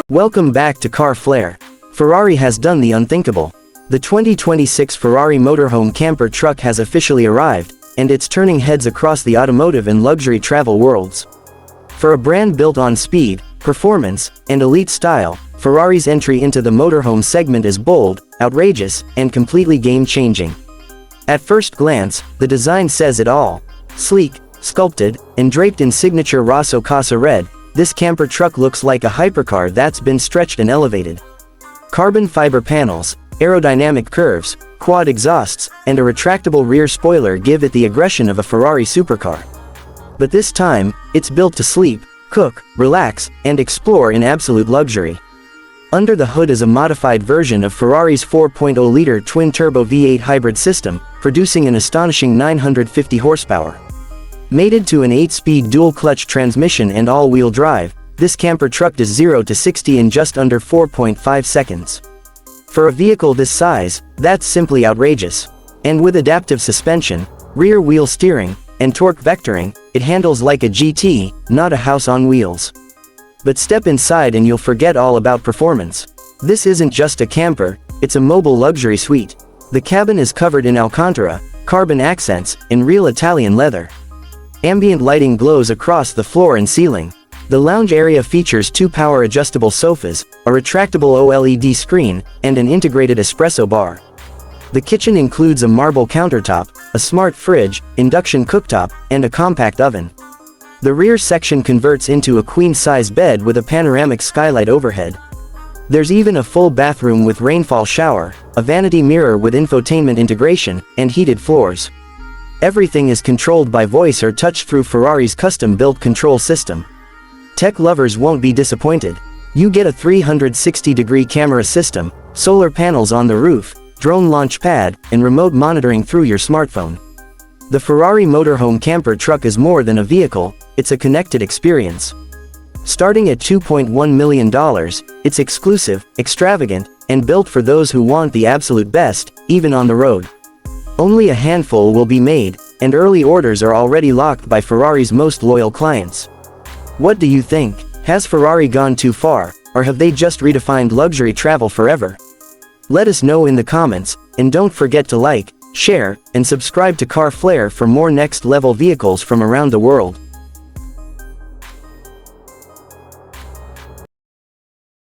Welcome back to Car Flair. Ferrari has done the unthinkable. The 2026 Ferrari Motorhome camper truck has officially arrived, and it's turning heads across the automotive and luxury travel worlds. For a brand built on speed, performance, and elite style, Ferrari's entry into the motorhome segment is bold, outrageous, and completely game-changing. At first glance, the design says it all. Sleek, sculpted, and draped in signature Rosso Casa red, this camper truck looks like a hypercar that's been stretched and elevated. Carbon fiber panels, aerodynamic curves, quad exhausts, and a retractable rear spoiler give it the aggression of a Ferrari supercar. But this time, it's built to sleep, cook, relax, and explore in absolute luxury. Under the hood is a modified version of Ferrari's 4.0-liter twin-turbo V8 hybrid system, producing an astonishing 950 horsepower. Mated to an 8-speed dual-clutch transmission and all-wheel drive, this camper truck does 0 to 60 in just under 4.5 seconds. For a vehicle this size, that's simply outrageous. And with adaptive suspension, rear-wheel steering, and torque vectoring, it handles like a GT, not a house on wheels. But step inside and you'll forget all about performance. This isn't just a camper, it's a mobile luxury suite. The cabin is covered in Alcantara, carbon accents, and real Italian leather. Ambient lighting glows across the floor and ceiling. The lounge area features 2 power-adjustable sofas, a retractable OLED screen, and an integrated espresso bar. The kitchen includes a marble countertop, a smart fridge, induction cooktop, and a compact oven. The rear section converts into a queen-size bed with a panoramic skylight overhead. There's even a full bathroom with rainfall shower, a vanity mirror with infotainment integration, and heated floors. Everything is controlled by voice or touch through Ferrari's custom-built control system. Tech lovers won't be disappointed. You get a 360-degree camera system, solar panels on the roof, drone launch pad, and remote monitoring through your smartphone. The Ferrari Motorhome camper truck is more than a vehicle, it's a connected experience. Starting at $2.1 million, it's exclusive, extravagant, and built for those who want the absolute best, even on the road. Only a handful will be made, and early orders are already locked by Ferrari's most loyal clients. What do you think? Has Ferrari gone too far, or have they just redefined luxury travel forever? Let us know in the comments, and don't forget to like, share, and subscribe to Car Flair for more next-level vehicles from around the world.